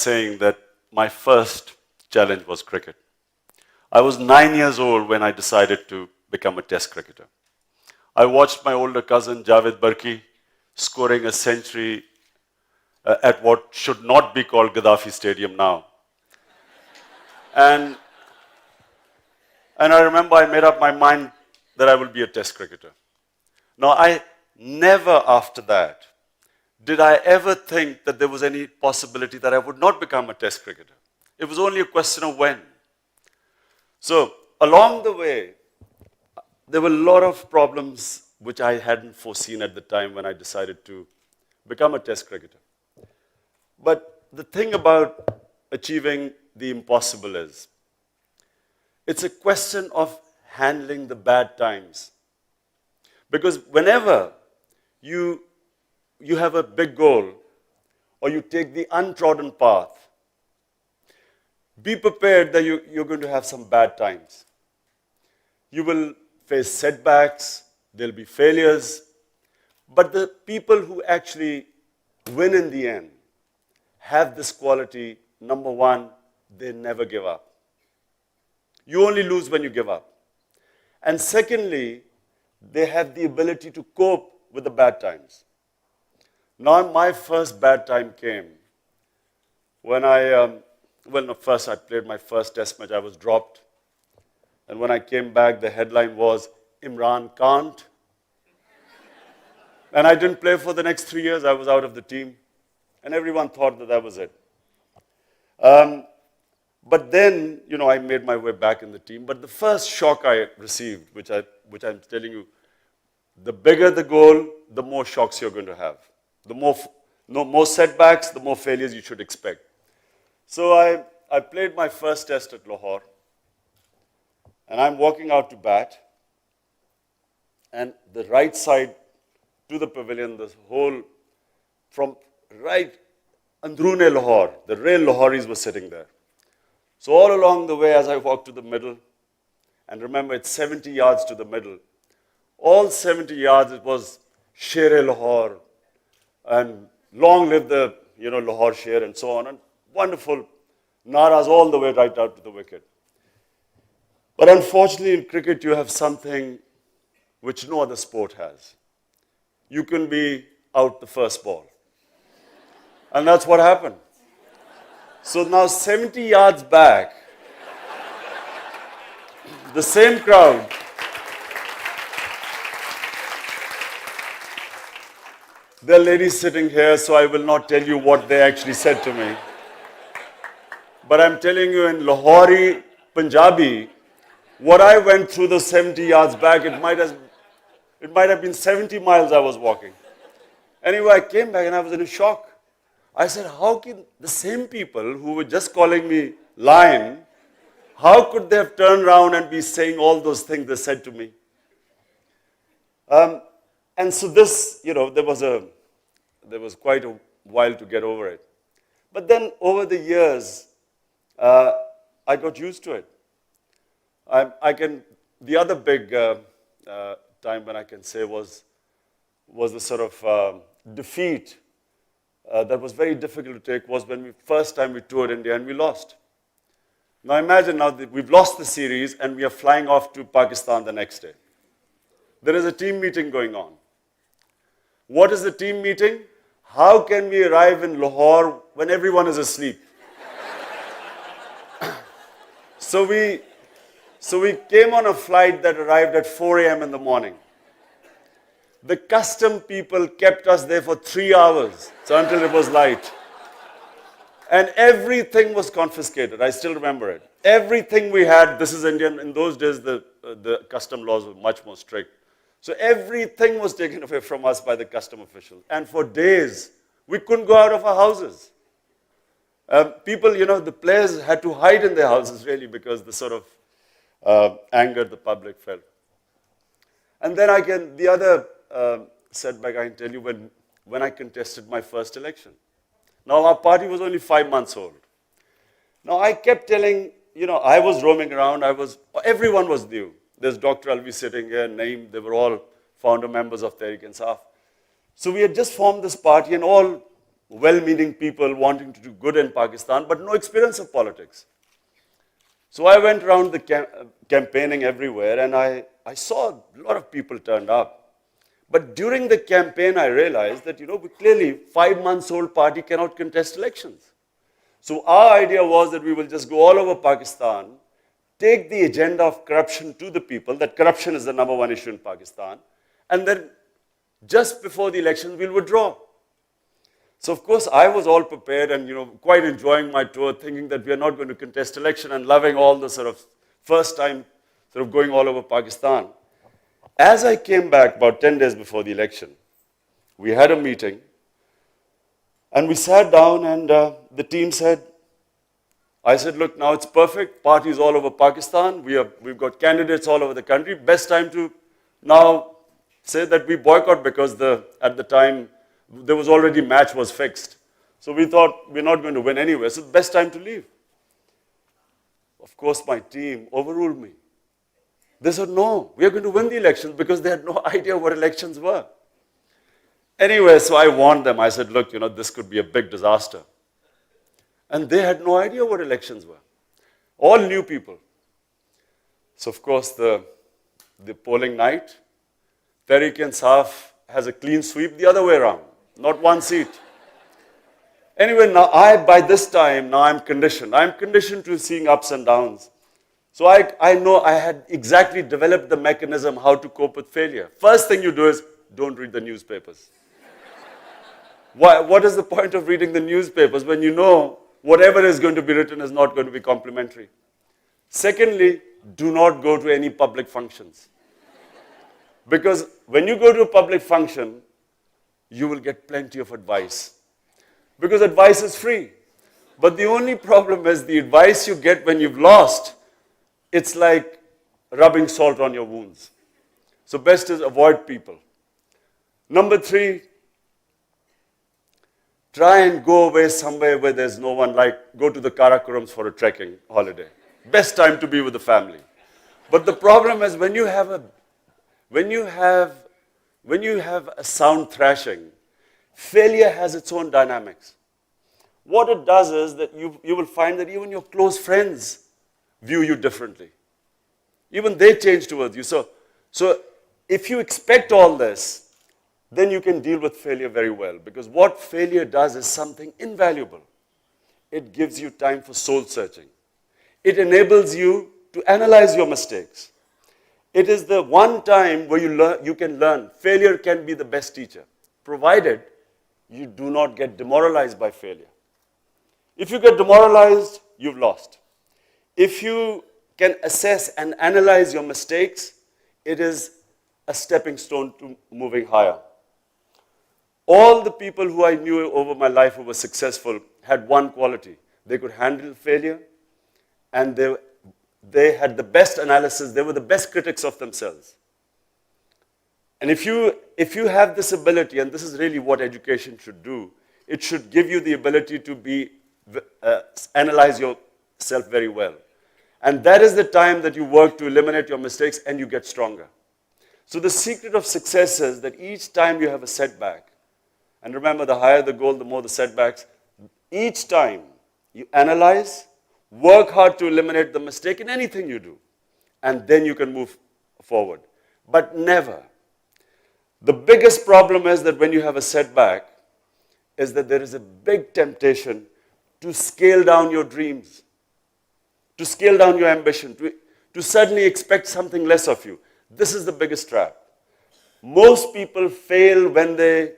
saying that my first challenge was cricket. I was 9 years old when I decided to become a test cricketer. I watched my older cousin Javed Barki scoring a century at what should not be called Gaddafi Stadium now. And I remember I made up my mind that I will be a test cricketer. Now, I never after that did I ever think that there was any possibility that I would not become a test cricketer. It was only a question of when. So, along the way, there were a lot of problems which I hadn't foreseen at the time when I decided to become a test cricketer. But the thing about achieving the impossible is, it's a question of handling the bad times. Because whenever you have a big goal, or you take the untrodden path, be prepared that you're going to have some bad times. You will face setbacks, there'll be failures, but the people who actually win in the end have this quality. Number one, they never give up. You only lose when you give up. And secondly, they have the ability to cope with the bad times. Now, my first bad time came when first I played my first test match. I was dropped. And when I came back, the headline was, Imran can't. And I didn't play for the next 3 years. I was out of the team. And everyone thought that that was it. But then, I made my way back in the team. But the first shock I received, which I'm telling you, the bigger the goal, the more shocks you're going to have. The more setbacks, the more failures you should expect. So I played my first test at Lahore. And I'm walking out to bat. And the right side to the pavilion, the whole, from right Andrune Lahore, the real Lahoris were sitting there. So all along the way, as I walked to the middle, and remember it's 70 yards to the middle, all 70 yards it was Sher-e Lahore, and long live the Lahore Sher, and so on, and wonderful naras all the way right out to the wicket. But unfortunately in cricket you have something which no other sport has. You can be out the first ball. And that's what happened. So now 70 yards back, the same crowd, there are ladies sitting here, so I will not tell you what they actually said to me. But I'm telling you in Lahori, Punjabi, what I went through the 70 yards back, it might have been 70 miles I was walking. Anyway, I came back and I was in a shock. I said, how can the same people who were just calling me lion, how could they have turned around and be saying all those things they said to me? And so this, there was quite a while to get over it. But then over the years, I got used to it. The other big time when I can say was the sort of defeat that was very difficult to take was when first time we toured India and we lost. Now imagine now that we've lost the series and we are flying off to Pakistan the next day. There is a team meeting going on. What is the team meeting? How can we arrive in Lahore when everyone is asleep? So we came on a flight that arrived at 4 a.m. in the morning. The custom people kept us there for 3 hours, so until it was light. And everything was confiscated. I still remember it. Everything we had, this is Indian. In those days, the custom laws were much more strict. So everything was taken away from us by the custom officials. And for days, we couldn't go out of our houses. People, the players had to hide in their houses, really, because the sort of anger the public felt. And then the other setback I can tell you when I contested my first election. Now, our party was only 5 months old. Now, I kept telling, I was roaming around, everyone was new. There's Dr. Alvi sitting here, Naeem, they were all founder members of Tehreek-e-Insaf. So we had just formed this party and all well-meaning people wanting to do good in Pakistan, but no experience of politics. So I went around the campaigning everywhere, and I saw a lot of people turned up. But during the campaign, I realized that, clearly 5-month-old party cannot contest elections. So our idea was that we will just go all over Pakistan, take the agenda of corruption to the people, that corruption is the number one issue in Pakistan, and then just before the election, we'll withdraw. So of course, I was all prepared and, quite enjoying my tour, thinking that we are not going to contest election and loving all the sort of first time sort of going all over Pakistan. As I came back about 10 days before the election, we had a meeting, and we sat down, and the team said, I said, look, now it's perfect. Parties all over Pakistan. We've got candidates all over the country. Best time to now say that we boycott, because at the time, there was already match was fixed. So we thought we're not going to win anyway, so best time to leave. Of course, my team overruled me. They said, no, we are going to win the elections, because they had no idea what elections were. Anyway, so I warned them. I said, look, this could be a big disaster. And they had no idea what elections were. All new people. So of course, the polling night, Tehreek-e-Insaf has a clean sweep the other way around. Not one seat. Anyway, now by this time, now I'm conditioned. I'm conditioned to seeing ups and downs. So I know I had exactly developed the mechanism how to cope with failure. First thing you do is, don't read the newspapers. What is the point of reading the newspapers when you know whatever is going to be written is not going to be complimentary? Secondly, do not go to any public functions. Because when you go to a public function, you will get plenty of advice. Because advice is free. But the only problem is the advice you get when you've lost, it's like rubbing salt on your wounds. So best is avoid people. Number 3, try and go away somewhere where there's no one, like go to the Karakorums for a trekking holiday. Best time to be with the family. But the problem is when you have a sound thrashing, failure has its own dynamics. What it does is that you will find that even your close friends view you differently. Even they change towards you. So if you expect all this, then you can deal with failure very well. Because what failure does is something invaluable. It gives you time for soul searching. It enables you to analyze your mistakes. It is the one time where you can learn. Failure can be the best teacher, provided you do not get demoralized by failure. If you get demoralized, you've lost. If you can assess and analyze your mistakes, it is a stepping stone to moving higher. All the people who I knew over my life who were successful had one quality. They could handle failure, and they had the best analysis. They were the best critics of themselves. And if you have this ability, and this is really what education should do, it should give you the ability to analyze yourself very well. And that is the time that you work to eliminate your mistakes and you get stronger. So the secret of success is that each time you have a setback, and remember, the higher the goal, the more the setbacks, each time you analyze, work hard to eliminate the mistake in anything you do, and then you can move forward. But never. The biggest problem is that when you have a setback, is that there is a big temptation to scale down your dreams, to scale down your ambition, to suddenly expect something less of you. This is the biggest trap. Most people fail when they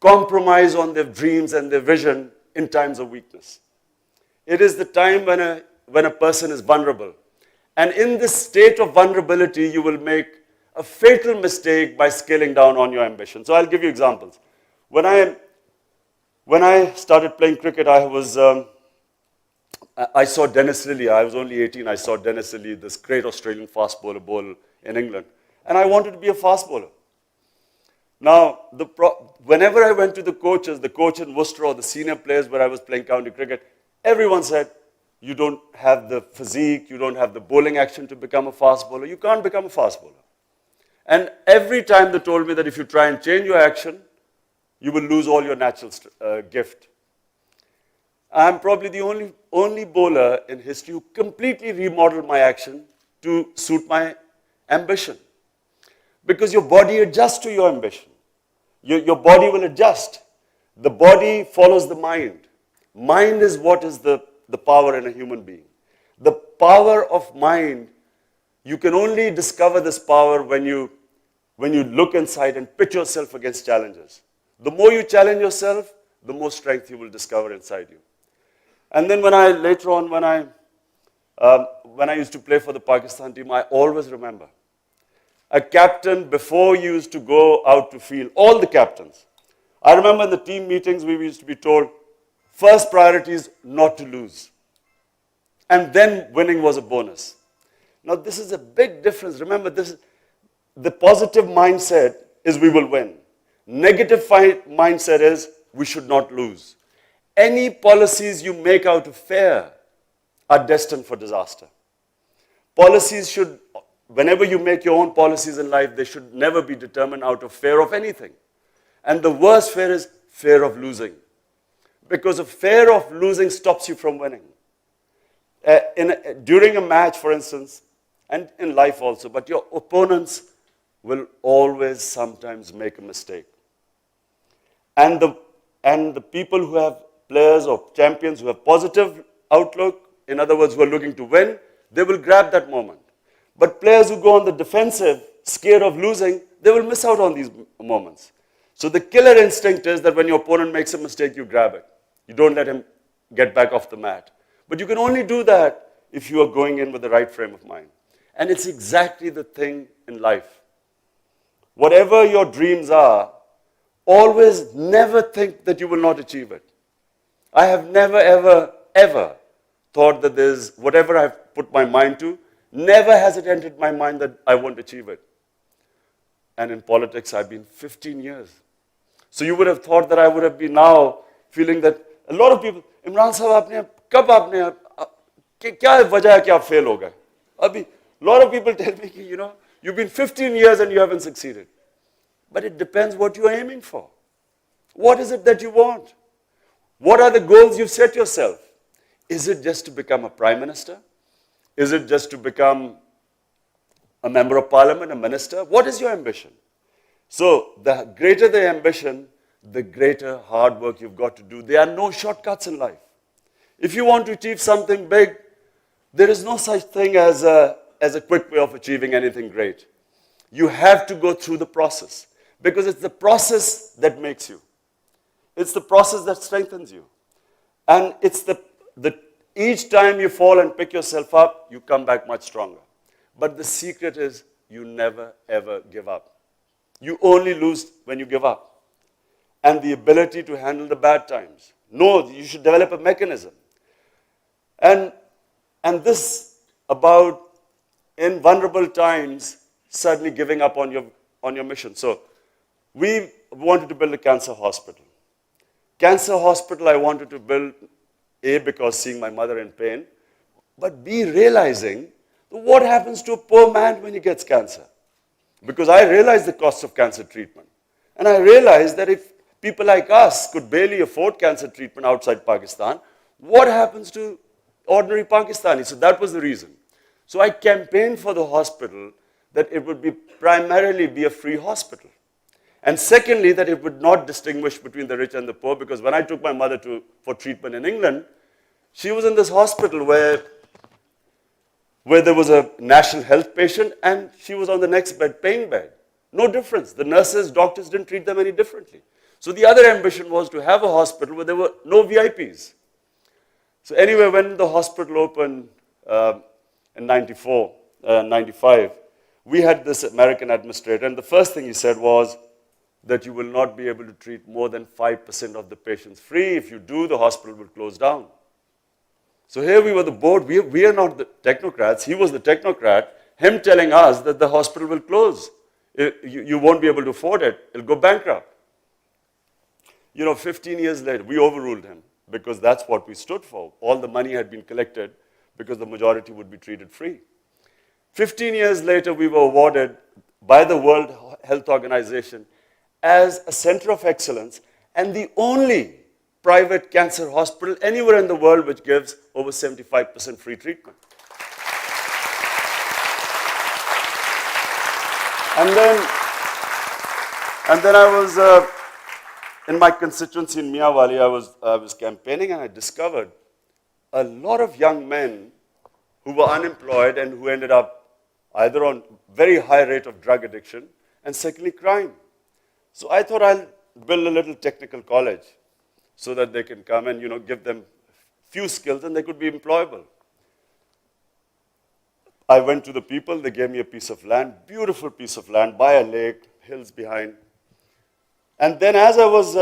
compromise on their dreams and their vision in times of weakness. It is the time when a person is vulnerable. And in this state of vulnerability, you will make a fatal mistake by scaling down on your ambition. So I'll give you examples. When I started playing cricket, I saw Dennis Lillee. I was only 18. I saw Dennis Lillee, this great Australian fast bowler, bowl in England. And I wanted to be a fast bowler. Now, whenever I went to the coach in Worcester or the senior players where I was playing county cricket, everyone said, you don't have the physique, you don't have the bowling action to become a fast bowler, you can't become a fast bowler. And every time they told me that if you try and change your action, you will lose all your natural gift. I'm probably the only bowler in history who completely remodeled my action to suit my ambition. Because your body adjusts to your ambition. Your body will adjust. The body follows the mind. Mind is what is the power in a human being. The power of mind, you can only discover this power when you look inside and pit yourself against challenges. The more you challenge yourself, the more strength you will discover inside you. And then later on, when I used to play for the Pakistan team, I always remember a captain before used to go out to field, all the captains. I remember in the team meetings, we used to be told, first priority is not to lose. And then winning was a bonus. Now, this is a big difference. Remember, the positive mindset is we will win. Negative mindset is we should not lose. Any policies you make out of fear are destined for disaster. Policies should, whenever you make your own policies in life, they should never be determined out of fear of anything. And the worst fear is fear of losing. Because a fear of losing stops you from winning. During a match, for instance, and in life also, but your opponents will always sometimes make a mistake. And the people who have players or champions who have positive outlook, in other words, who are looking to win, they will grab that moment. But players who go on the defensive, scared of losing, they will miss out on these moments. So the killer instinct is that when your opponent makes a mistake, you grab it. You don't let him get back off the mat. But you can only do that if you are going in with the right frame of mind. And it's exactly the thing in life. Whatever your dreams are, always never think that you will not achieve it. I have never, ever, ever thought that there's whatever I've put my mind to, never has it entered my mind that I won't achieve it. And in politics, I've been 15 years. So you would have thought that I would have been now feeling that a lot of people, Imran sahab, kab aapne, kya wajah hai ki aap fail ho gaye? Abhi, a lot of people tell me, you've been 15 years and you haven't succeeded. But it depends what you're aiming for. What is it that you want? What are the goals you've set yourself? Is it just to become a prime minister? Is it just to become a member of parliament, a minister? What is your ambition? So the greater the ambition, the greater hard work you've got to do. There are no shortcuts in life. If you want to achieve something big, there is no such thing as a quick way of achieving anything great. You have to go through the process because it's the process that makes you. It's the process that strengthens you. And it's each time you fall and pick yourself up, you come back much stronger. But the secret is you never, ever give up. You only lose when you give up. And the ability to handle the bad times. No, you should develop a mechanism. And this about in vulnerable times suddenly giving up on your mission. So we wanted to build a cancer hospital. Cancer hospital I wanted to build, A, because seeing my mother in pain, but B, realizing what happens to a poor man when he gets cancer. Because I realized the cost of cancer treatment. And I realized that if people like us could barely afford cancer treatment outside Pakistan, what happens to ordinary Pakistanis? So that was the reason. So I campaigned for the hospital that it would primarily be a free hospital. And secondly, that it would not distinguish between the rich and the poor, because when I took my mother for treatment in England, she was in this hospital where there was a national health patient and she was on the next bed, paying bed. No difference. The nurses, doctors didn't treat them any differently. So the other ambition was to have a hospital where there were no VIPs. So anyway, when the hospital opened in 95, we had this American administrator, and the first thing he said was that you will not be able to treat more than 5% of the patients free. If you do, the hospital will close down. So here we were the board. We are not the technocrats. He was the technocrat. Him telling us that the hospital will close. You won't be able to afford it. It'll go bankrupt. 15 years later, we overruled him because that's what we stood for. All the money had been collected because the majority would be treated free. 15 years later, we were awarded by the World Health Organization as a center of excellence, and the only private cancer hospital anywhere in the world which gives over 75% free treatment. And then I was, in my constituency in Miawali, I was campaigning, and I discovered a lot of young men who were unemployed and who ended up either on very high rate of drug addiction and secondly crime. So I thought I'll build a little technical college so that they can come and give them few skills and they could be employable. I went to the people, they gave me a piece of land, beautiful piece of land by a lake, hills behind. And then as I was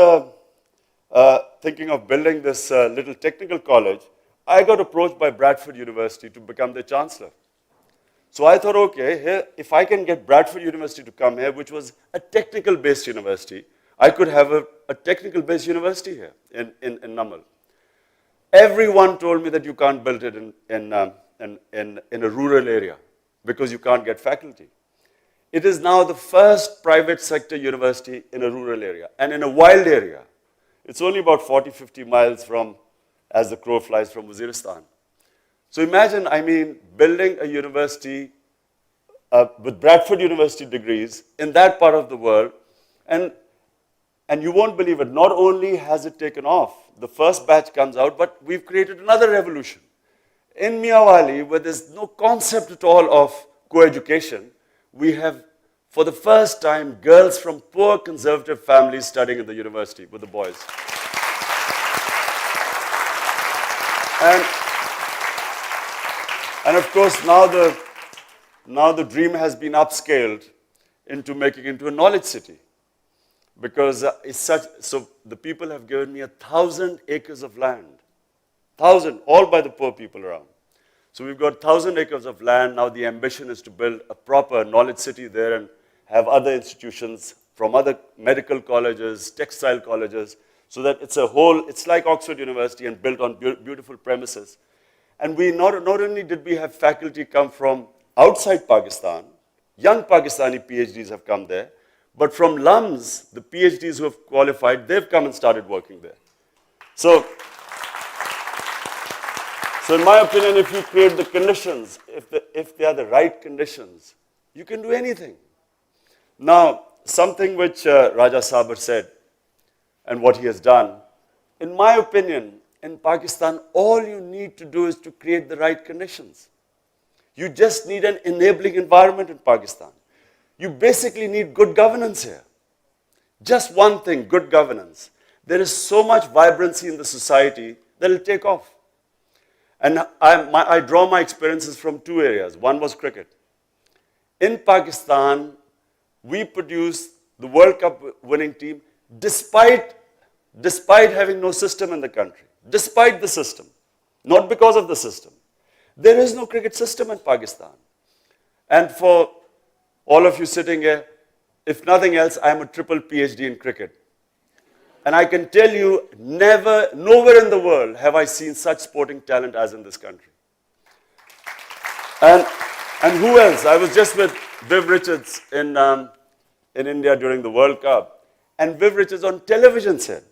thinking of building this little technical college, I got approached by Bradford University to become the chancellor. So I thought, okay, here, if I can get Bradford University to come here, which was a technical-based university, I could have a technical-based university here in Namal. Everyone told me that you can't build it in a rural area because you can't get faculty. It is now the first private sector university in a rural area and in a wild area. It's only about 40, 50 miles from, as the crow flies, from Waziristan. So imagine, building a university with Bradford University degrees in that part of the world, and you won't believe it, not only has it taken off, the first batch comes out, but we've created another revolution. In Miawali, where there's no concept at all of co-education, we have, for the first time, girls from poor conservative families studying in the university with the boys. And of course, now the dream has been upscaled into making it into a knowledge city. Because so the people have given me 1,000 acres of land. 1,000, all by the poor people around. So we've got 1,000 acres of land. Now the ambition is to build a proper knowledge city there and have other institutions from other medical colleges, textile colleges, so that it's like Oxford University and built on beautiful premises. And we not only did we have faculty come from outside Pakistan, young Pakistani PhDs have come there, but from LUMS, the PhDs who have qualified, they've come and started working there. So in my opinion, if you create the conditions, if they are the right conditions, you can do anything. Now, something which Raja Sabar said and what he has done, in my opinion, in Pakistan, all you need to do is to create the right conditions. You just need an enabling environment in Pakistan. You basically need good governance here. Just one thing, good governance. There is so much vibrancy in the society that it'll take off. And I draw my experiences from two areas. One was cricket. In Pakistan, we produced the World Cup winning team despite having no system in the country. Despite the system. Not because of the system. There is no cricket system in Pakistan. And for all of you sitting here, if nothing else, I'm a triple PhD in cricket. And I can tell you, nowhere in the world have I seen such sporting talent as in this country. And who else? I was just with Viv Richards in India during the World Cup. And Viv Richards on television said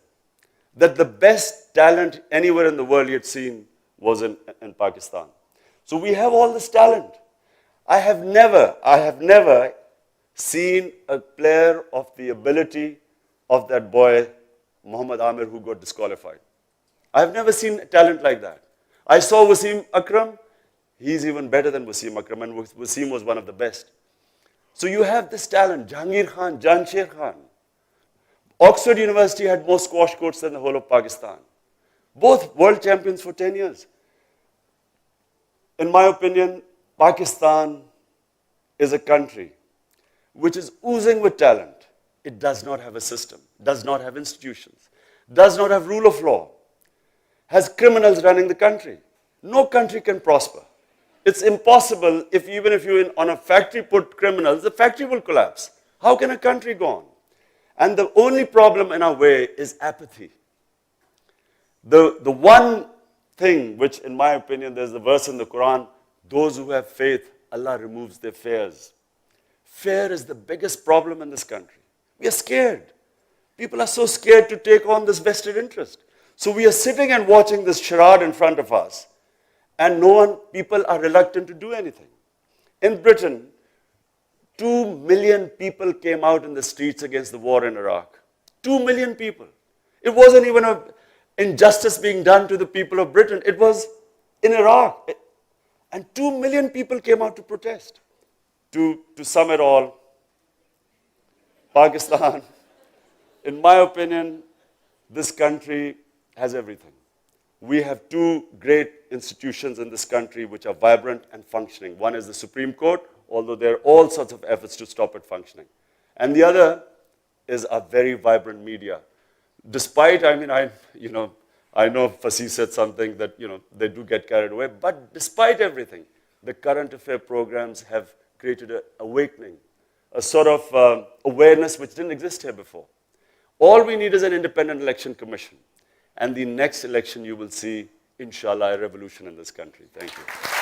that the best talent anywhere in the world he had seen was in Pakistan. So we have all this talent. I have never seen a player of the ability of that boy, Muhammad Amir, who got disqualified. I have never seen talent like that. I saw Wasim Akram. He's even better than Wasim Akram, and Wasim was one of the best. So you have this talent, Jahangir Khan, Jansher Khan. Oxford University had more squash courts than the whole of Pakistan. Both world champions for 10 years. In my opinion, Pakistan is a country which is oozing with talent. It does not have a system, does not have institutions, does not have rule of law, has criminals running the country. No country can prosper. It's impossible even if you on a factory put criminals, the factory will collapse. How can a country go on? And the only problem in our way is apathy. The one thing which, in my opinion, there's a verse in the Quran, those who have faith, Allah removes their fears. Fear is the biggest problem in this country. We are scared. People are so scared to take on this vested interest. So we are sitting and watching this charade in front of us, and people are reluctant to do anything. In Britain, 2 million people came out in the streets against the war in Iraq. 2 million people. It wasn't even an injustice being done to the people of Britain. It was in Iraq. And 2 million people came out to protest. To sum it all, Pakistan, in my opinion, this country has everything. We have two great institutions in this country which are vibrant and functioning. One is the Supreme Court, although there are all sorts of efforts to stop it functioning. And the other is a very vibrant media. Despite, I know Fasih said something that, they do get carried away, but despite everything, the current affair programs have created an awakening, a sort of awareness which didn't exist here before. All we need is an independent election commission. And the next election you will see, inshallah, a revolution in this country. Thank you.